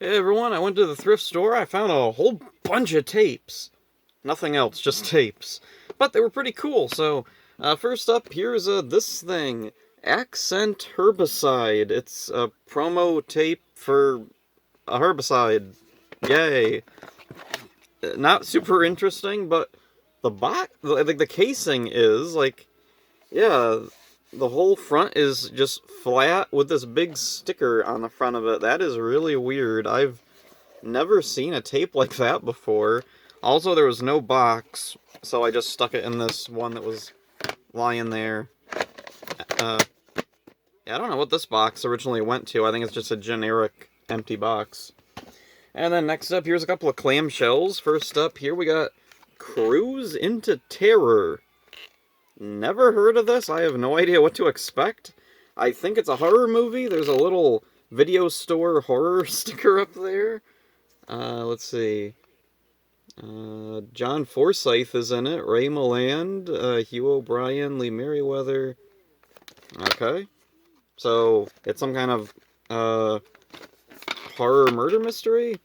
Hey everyone, I went to the thrift store. I found a whole bunch of tapes. Nothing else, just tapes. But they were pretty cool. So, first up, here's this thing. Accent Herbicide. It's a promo tape for a herbicide. Yay. Not super interesting, but the box, like the casing is, like, yeah, the whole front is just flat with this big sticker on the front of it. That is really weird. I've never seen a tape like that before. Also, there was no box, so I just stuck it in this one that was lying there. Uh, yeah, I don't know what this box originally went to. I think it's just a generic empty box. And then next up, here's a couple of clamshells. First up, here we got Cruise into Terror. Never heard of this. I have no idea what to expect. I think it's a horror movie. There's a little video store horror sticker up there. Let's see. John Forsythe is in it. Ray Milland, Hugh O'Brien, Lee Merriweather. Okay. So, it's some kind of, horror murder mystery?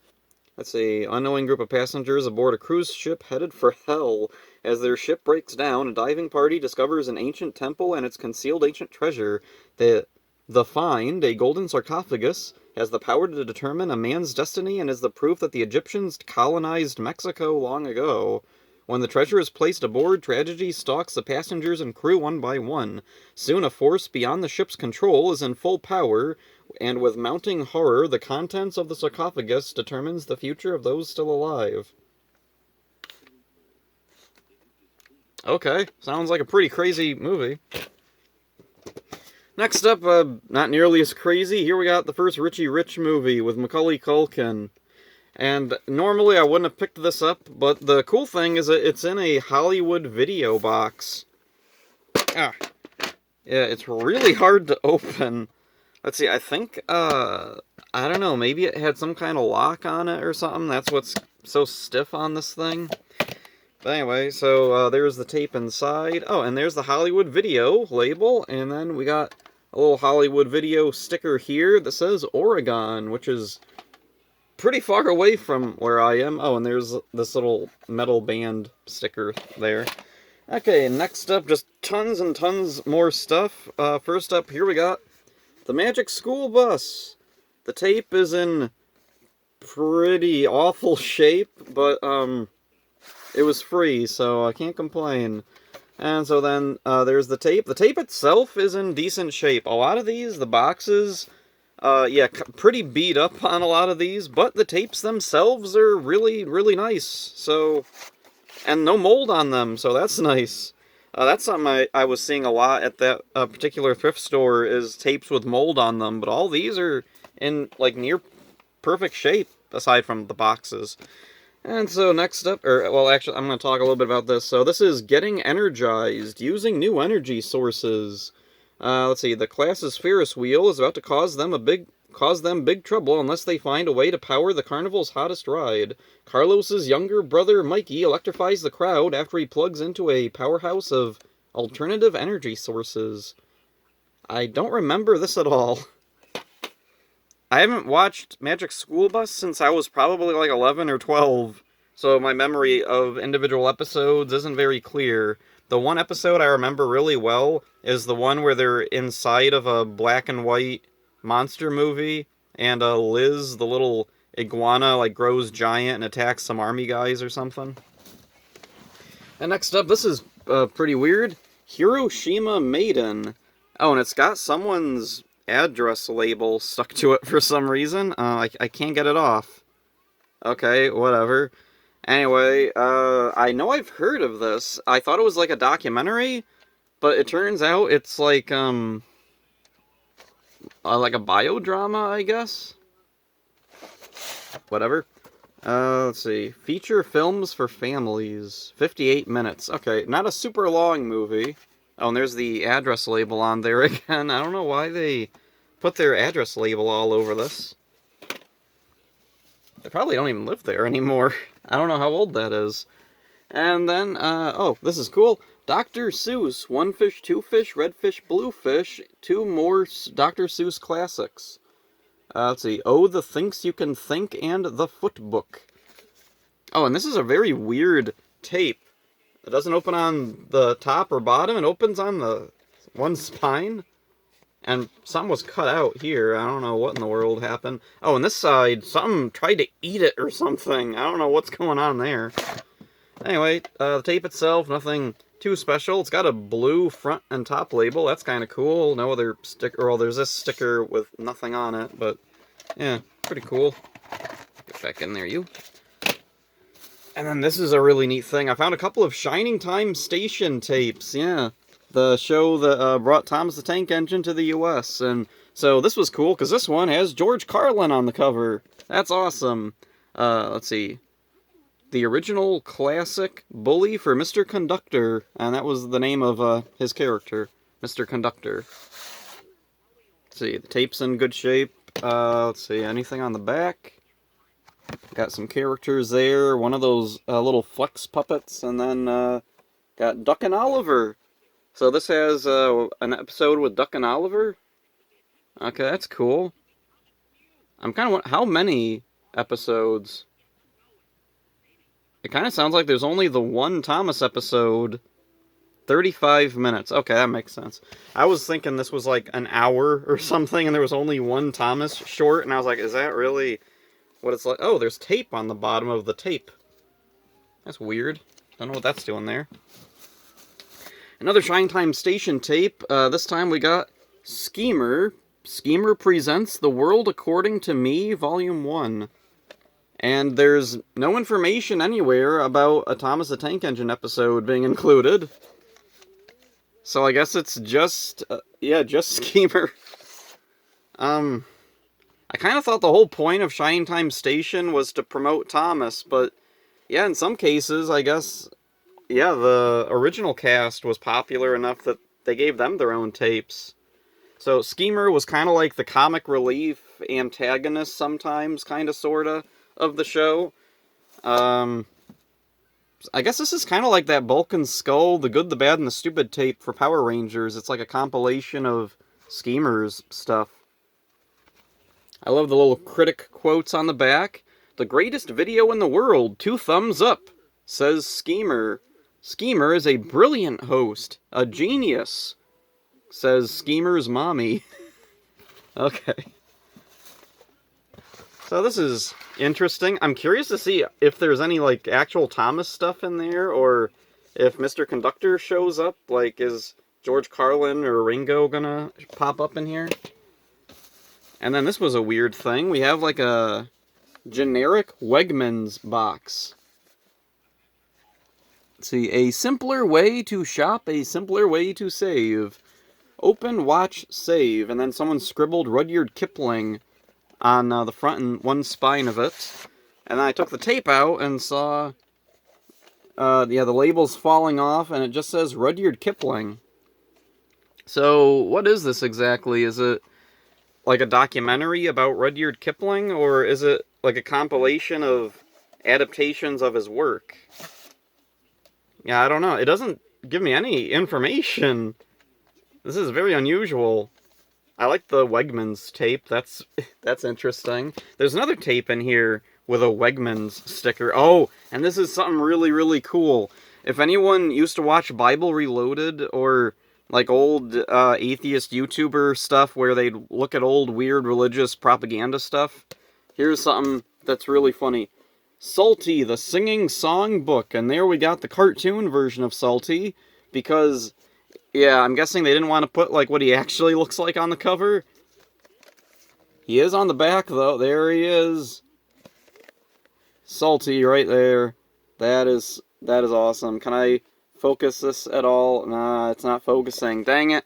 Let's see. Unknowing group of passengers aboard a cruise ship headed for hell. As their ship breaks down, a diving party discovers an ancient temple and its concealed ancient treasure. The find, a golden sarcophagus, has the power to determine a man's destiny and is the proof that the Egyptians colonized Mexico long ago. When the treasure is placed aboard, tragedy stalks the passengers and crew one by one. Soon a force beyond the ship's control is in full power, and with mounting horror, the contents of the sarcophagus determines the future of those still alive. Okay, sounds like a pretty crazy movie. Next up, not nearly as crazy, here we got the first Richie Rich movie with Macaulay Culkin. And normally I wouldn't have picked this up, but the cool thing is that it's in a Hollywood video box. Ah. Yeah, it's really hard to open. Let's see, I think, I don't know, maybe it had some kind of lock on it or something. That's what's so stiff on this thing. But anyway, so there's the tape inside. Oh, and there's the Hollywood Video label, and then we got a little Hollywood Video sticker here that says Oregon, which is pretty far away from where I am. Oh, and there's this little metal band sticker there. Okay, next up, just tons and tons more stuff. First up, here we got the Magic School Bus. The tape is in pretty awful shape, but, it was free, so I can't complain. And so then, there's the tape. The tape itself is in decent shape. A lot of these, the boxes, yeah, pretty beat up on a lot of these, but the tapes themselves are really, really nice. So, and no mold on them, so that's nice. That's something I was seeing a lot at that particular thrift store, is tapes with mold on them, but all these are in, like, near perfect shape, aside from the boxes. And so next up, well, actually, I'm going to talk a little bit about this. So this is Getting Energized, Using New Energy Sources. Let's see, the class's Ferris wheel is about to cause them big trouble unless they find a way to power the carnival's hottest ride. Carlos's younger brother, Mikey, electrifies the crowd after he plugs into a powerhouse of alternative energy sources. I don't remember this at all. I haven't watched Magic School Bus since I was probably like 11 or 12, so my memory of individual episodes isn't very clear. The one episode I remember really well is the one where they're inside of a black and white monster movie, and Liz, the little iguana, like grows giant and attacks some army guys or something. And next up, this is pretty weird. Hiroshima Maiden. Oh, and it's got someone's address label stuck to it for some reason. I can't get it off. Okay, whatever. Anyway, I know I've heard of this. I thought it was like a documentary, but it turns out it's like a biodrama, I guess? Whatever. Let's see. Feature films for families. 58 minutes. Okay, not a super long movie. Oh, and there's the address label on there again. I don't know why they put their address label all over this. They probably don't even live there anymore. I don't know how old that is. And then, oh, this is cool. Dr. Seuss, One Fish, Two Fish, Red Fish, Blue Fish, two more Dr. Seuss classics. Let's see. Oh, the Thinks You Can Think and the Footbook. Oh, and this is a very weird tape. It doesn't open on the top or bottom. It opens on the one spine. And something was cut out here. I don't know what in the world happened. Oh, and this side, something tried to eat it or something. I don't know what's going on there. Anyway, the tape itself, nothing too special. It's got a blue front and top label. That's kind of cool. No other sticker. Well, there's this sticker with nothing on it, but yeah, pretty cool. Get back in there, you. And then this is a really neat thing. I found a couple of Shining Time Station tapes. Yeah, the show that brought Thomas the Tank Engine to the U.S. And so this was cool because this one has George Carlin on the cover. That's awesome. Let's see. The original classic bully for Mr. Conductor, and that was the name of his character, Mr. Conductor. Let's see, the tape's in good shape. Let's see, anything on the back? Got some characters there, one of those little flex puppets, and then got Duck and Oliver. So this has an episode with Duck and Oliver? Okay, that's cool. I'm kind of wondering, how many episodes? It kind of sounds like there's only the one Thomas episode. 35 minutes. Okay, that makes sense. I was thinking this was like an hour or something, and there was only one Thomas short, and I was like, is that really what it's like? Oh, there's tape on the bottom of the tape. That's weird. Don't know what that's doing there. Another Shine Time Station tape. This time we got Schemer. Schemer presents The World According to Me, Volume 1. And there's no information anywhere about a Thomas the Tank Engine episode being included. So I guess it's just, just Schemer. I kind of thought the whole point of Shining Time Station was to promote Thomas, but yeah, in some cases, I guess, yeah, the original cast was popular enough that they gave them their own tapes. So Schemer was kind of like the comic relief antagonist sometimes, kind of, sort of the show. I guess this is kind of like that Bulk and Skull, The Good, the Bad, and the Stupid tape for Power Rangers. It's like a compilation of Schemer's stuff. I love the little critic quotes on the back. The greatest video in the world, 2 thumbs up, says Schemer. Schemer is a brilliant host, a genius, says Schemer's mommy. Okay. So this is interesting. I'm curious to see if there's any, like, actual Thomas stuff in there, or if Mr. Conductor shows up. Like, is George Carlin or Ringo gonna pop up in here? And then this was a weird thing. We have, like, a generic Wegmans box. Let's see. A simpler way to shop, a simpler way to save. Open, watch, save. And then someone scribbled Rudyard Kipling on the front and one spine of it. And then I took the tape out and saw, the label's falling off, and it just says Rudyard Kipling. So, what is this exactly? Is it like a documentary about Rudyard Kipling, or is it like a compilation of adaptations of his work? Yeah, I don't know. It doesn't give me any information. This is very unusual. I like the Wegmans tape. That's interesting. There's another tape in here with a Wegmans sticker. Oh, and this is something really, really cool. If anyone used to watch Bible Reloaded, or like old atheist YouTuber stuff where they'd look at old weird religious propaganda stuff, here's something that's really funny. Salty, the Singing Song Book. And there we got the cartoon version of Salty, because, yeah, I'm guessing they didn't want to put, like, what he actually looks like on the cover. He is on the back, though. There he is. Salty right there. That is awesome. Can I focus this at all? Nah, it's not focusing. Dang it.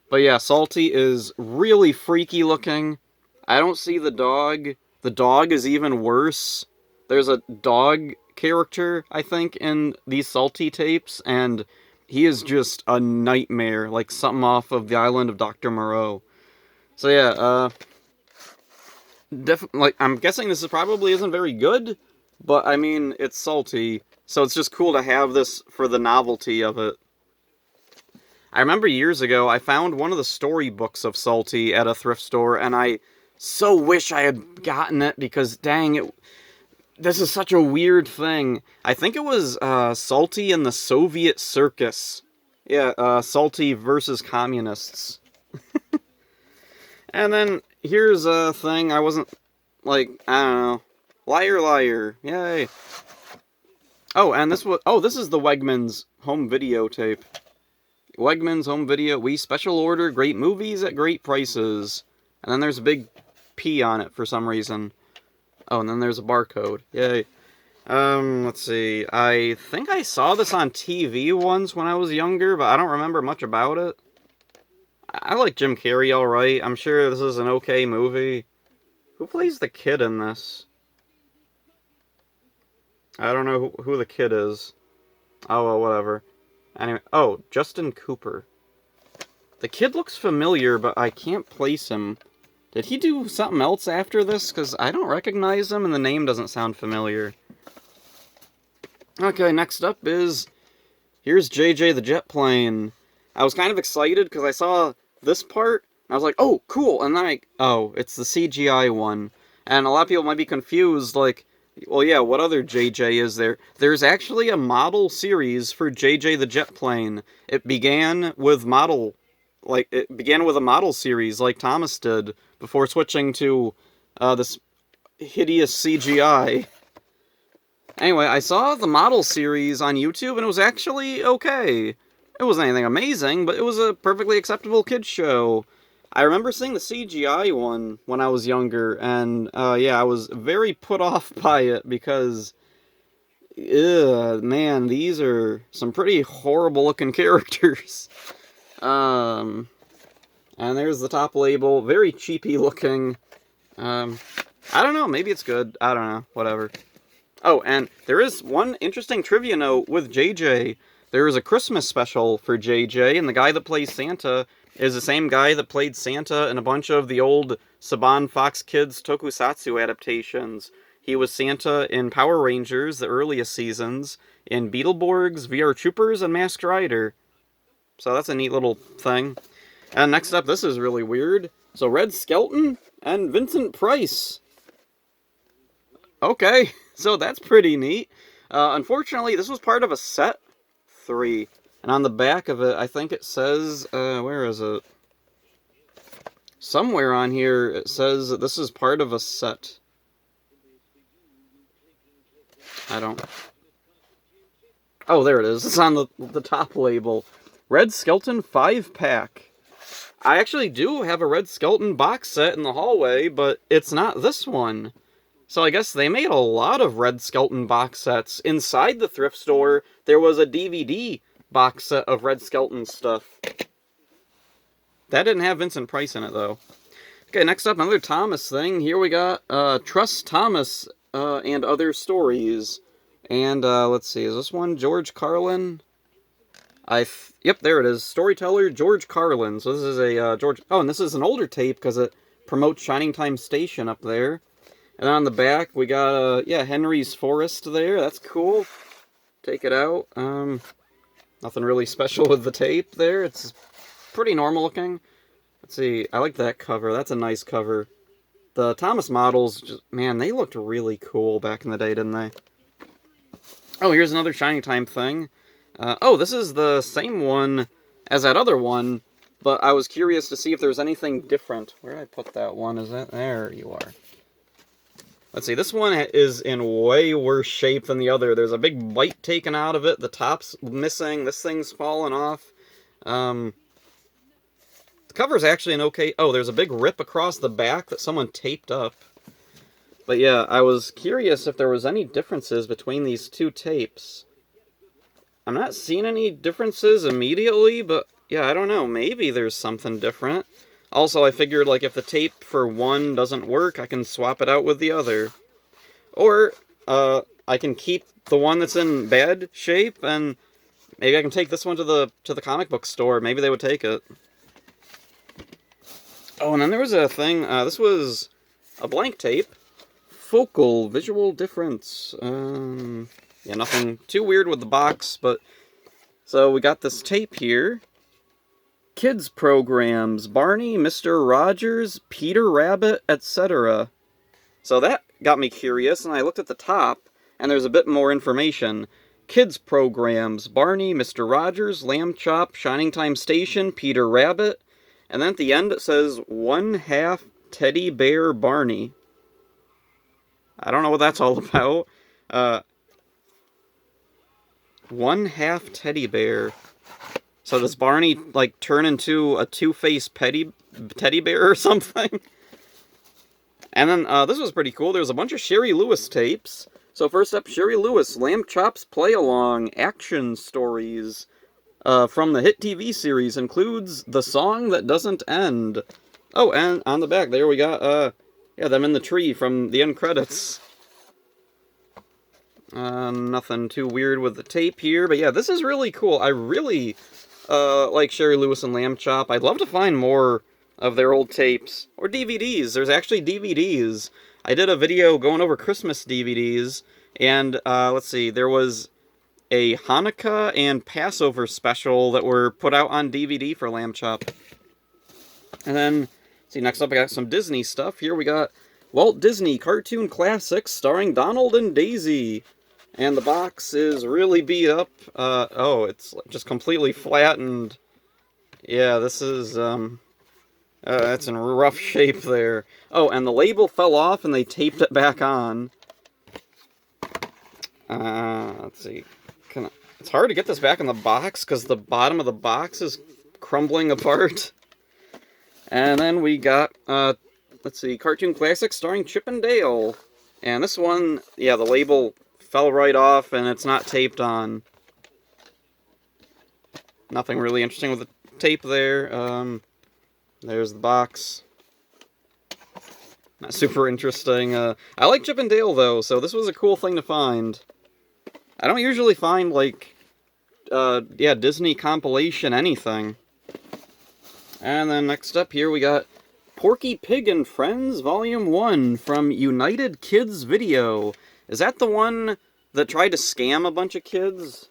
But yeah, Salty is really freaky looking. I don't see the dog. The dog is even worse. There's a dog character, I think, in these Salty tapes, and he is just a nightmare, like something off of the island of Dr. Moreau. So yeah, like, I'm guessing this probably isn't very good, but I mean, it's Salty, so it's just cool to have this for the novelty of it. I remember years ago, I found one of the storybooks of Salty at a thrift store, and I so wish I had gotten it because, dang, this is such a weird thing. I think it was Salty and the Soviet Circus. Yeah, Salty versus Communists. And then here's a thing I wasn't, like, I don't know. Liar, liar. Yay. Oh, and this is the Wegmans home videotape. Wegmans home video. We special order great movies at great prices. And then there's a big P on it for some reason. Oh, and then there's a barcode. Yay. Let's see. I think I saw this on TV once when I was younger, but I don't remember much about it. I like Jim Carrey alright. I'm sure this is an okay movie. Who plays the kid in this? I don't know who the kid is. Oh, well, whatever. Anyway, oh, Justin Cooper. The kid looks familiar, but I can't place him. Did he do something else after this? Because I don't recognize him, and the name doesn't sound familiar. Okay, next up is... Here's JJ the Jet Plane. I was kind of excited because I saw this part, and I was like, oh, cool, and then oh, it's the CGI one. And a lot of people might be confused, like, well, yeah, what other JJ is there? There's actually a model series for JJ the Jet Plane. It began with a model series, like Thomas did, before switching to this hideous CGI. Anyway, I saw the model series on YouTube, and it was actually okay. It wasn't anything amazing, but it was a perfectly acceptable kids show. I remember seeing the CGI one when I was younger, and yeah, I was very put off by it because, man, these are some pretty horrible-looking characters. And there's the top label, very cheapy-looking. I don't know, maybe it's good. I don't know, whatever. Oh, and there is one interesting trivia note with JJ. There is a Christmas special for JJ, and the guy that plays Santa is the same guy that played Santa in a bunch of the old Saban Fox Kids tokusatsu adaptations. He was Santa in Power Rangers, the earliest seasons, in Beetleborgs, VR Troopers, and Masked Rider. So that's a neat little thing. And next up, this is really weird. So Red Skelton and Vincent Price. Okay, so that's pretty neat. Unfortunately, this was part of a set 3. And on the back of it, I think it says, where is it? Somewhere on here, it says that this is part of a set. I don't... Oh, there it is. It's on the top label. Red Skelton 5-pack. I actually do have a Red Skelton box set in the hallway, but it's not this one. So I guess they made a lot of Red Skelton box sets. Inside the thrift store, there was a DVD box set of Red Skelton stuff. That didn't have Vincent Price in it, though. Okay, next up, another Thomas thing. Here we got Trust Thomas and Other Stories. And, let's see, is this one George Carlin? Yep, there it is. Storyteller George Carlin. So this is a George... Oh, and this is an older tape because it promotes Shining Time Station up there. And then on the back, we got, yeah, Henry's Forest there. That's cool. Take it out. Nothing really special with the tape there. It's pretty normal looking. Let's see. I like that cover. That's a nice cover. The Thomas models, just, man, they looked really cool back in the day, didn't they? Oh, here's another Shining Time thing. Oh, this is the same one as that other one, but I was curious to see if there's anything different. Where did I put that one? Is that... There you are. Let's see, this one is in way worse shape than the other. There's a big bite taken out of it. The top's missing. This thing's fallen off. The cover's actually an okay... Oh, there's a big rip across the back that someone taped up. But yeah, I was curious if there was any differences between these two tapes. I'm not seeing any differences immediately, but yeah, I don't know. Maybe there's something different. Also, I figured, like, if the tape for one doesn't work, I can swap it out with the other. Or, I can keep the one that's in bad shape, and maybe I can take this one to the comic book store. Maybe they would take it. Oh, and then there was a thing, this was a blank tape. Focal visual difference. Yeah, nothing too weird with the box, but... So, we got this tape here. kids programs, Barney, Mr. Rogers, Peter Rabbit, etc. So that got me curious, and I looked at the top, and there's a bit more information. Kids programs, Barney, Mr. Rogers, Lamb Chop, Shining Time Station, Peter Rabbit, and then at the end it says 1/2 Teddy Bear Barney. I don't know what that's all about. 1/2 Teddy Bear. So does Barney, like, turn into a two-faced teddy bear or something? And then, this was pretty cool. There's a bunch of Sherry Lewis tapes. So first up, Sherry Lewis, Lamb Chop's Play-Along, Action Stories, from the hit TV series, includes The Song That Doesn't End. Oh, and on the back there we got, them in the tree from the end credits. Nothing too weird with the tape here, but yeah, this is really cool. I really, like Sherry Lewis and Lamb Chop. I'd love to find more of their old tapes. Or DVDs. There's actually DVDs. I did a video going over Christmas DVDs, and, let's see, there was a Hanukkah and Passover special that were put out on DVD for Lamb Chop. And then, see, next up I got some Disney stuff. Here we got Walt Disney Cartoon Classics starring Donald and Daisy. And the box is really beat up. It's just completely flattened. Yeah, this is, it's in rough shape there. Oh, and the label fell off and they taped it back on. Let's see. It's hard to get this back in the box because the bottom of the box is crumbling apart. And then we got, let's see, Cartoon Classics starring Chip and Dale. And this one, yeah, the label fell right off and it's not taped on. Nothing really interesting with the tape there. There's the box. Not super interesting. I like Chip and Dale, though, so this was a cool thing to find. I don't usually find, like, Disney compilation anything. And then next up here we got Porky Pig and Friends Volume 1 from United Kids Video. Is that the one that tried to scam a bunch of kids?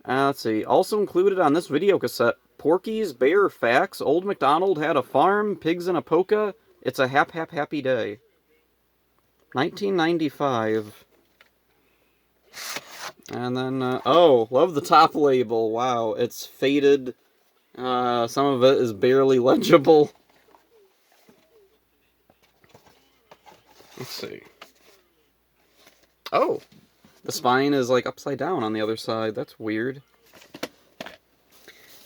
Let's see. Also included on this video cassette, Porky's Bear Facts, Old MacDonald Had a Farm, Pigs in a Polka, It's a Happy Day. 1995. And then, love the top label. Wow, it's faded. Some of it is barely legible. Let's see. Oh, the spine is, like, upside down on the other side. That's weird.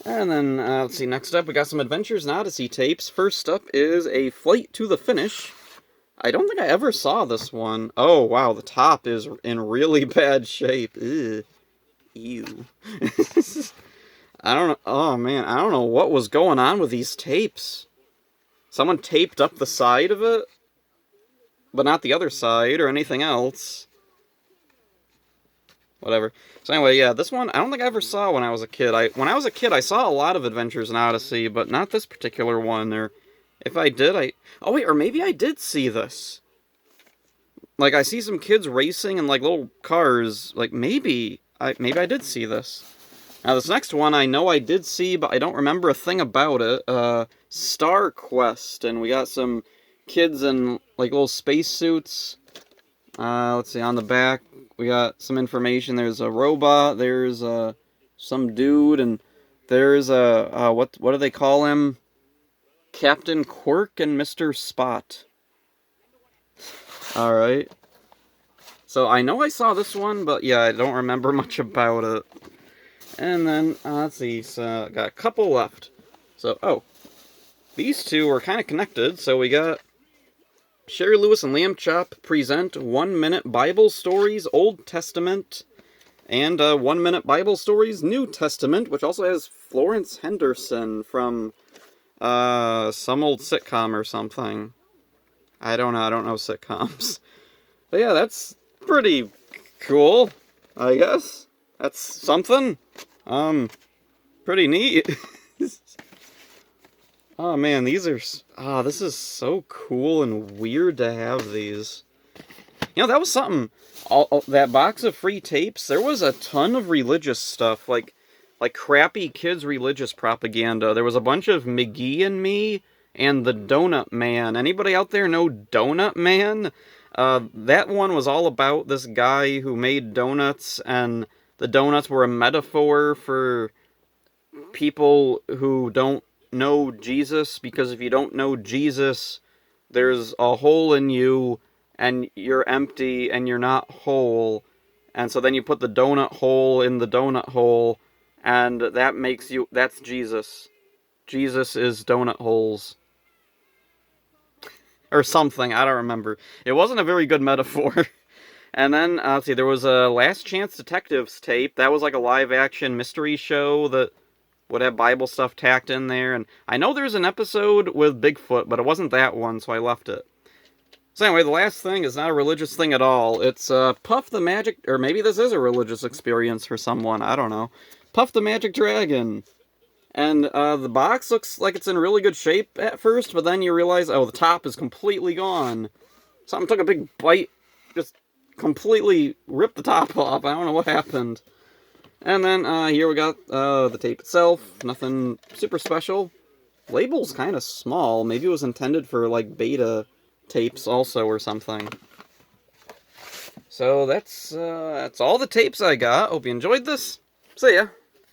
And then, let's see, next up we got some Adventures in Odyssey tapes. First up is A Flight to the Finish. I don't think I ever saw this one. Oh, wow, the top is in really bad shape. Ugh. Ew. I don't know, oh man, I don't know what was going on with these tapes. Someone taped up the side of it, but not the other side or anything else. Whatever. So anyway, yeah, this one, I don't think I ever saw when I was a kid. When I was a kid, I saw a lot of Adventures in Odyssey, but not this particular one. Or if I did, oh wait, or maybe I did see this. Like, I see some kids racing in, like, little cars. Like, maybe I did see this. Now, this next one I know I did see, but I don't remember a thing about it. Star Quest, and we got some kids in, like, little spacesuits. Let's see, on the back, we got some information. There's a robot, there's some dude, and there's what do they call him? Captain Quirk and Mr. Spot. Alright. So I know I saw this one, but yeah, I don't remember much about it. And then, let's see, so got a couple left. So, these two are kind of connected, so we got Sherry Lewis and Lamb Chop present 1-minute Bible Stories Old Testament, and 1-minute Bible Stories New Testament, which also has Florence Henderson from some old sitcom or something. I don't know sitcoms. But yeah, that's pretty cool, I guess. That's something. Pretty neat. Oh man, these are... this is so cool and weird to have these. You know, that was something. That box of free tapes, there was a ton of religious stuff. Like, like crappy kids religious propaganda. There was a bunch of McGee and Me and the Donut Man. Anybody out there know Donut Man? That one was all about this guy who made donuts, and the donuts were a metaphor for people who don't know Jesus, because if you don't know Jesus, there's a hole in you, and you're empty, and you're not whole. And so then you put the donut hole in the donut hole, and that makes you, that's Jesus. Jesus is donut holes. Or something, I don't remember. It wasn't a very good metaphor. And then, let's see, there was a Last Chance Detectives tape. That was like a live-action mystery show that would have Bible stuff tacked in there. And I know there's an episode with Bigfoot, but it wasn't that one, so I left it. So anyway, the last thing is not a religious thing at all. It's Puff the Magic... Or maybe this is a religious experience for someone, I don't know. Puff the Magic Dragon. And the box looks like it's in really good shape at first, but then you realize, oh, the top is completely gone. Something took a big bite, just completely ripped the top off. I don't know what happened. And then here we got the tape itself. Nothing super special. Label's kind of small. Maybe it was intended for, like, beta tapes also or something. So that's all the tapes I got. Hope you enjoyed this. See ya.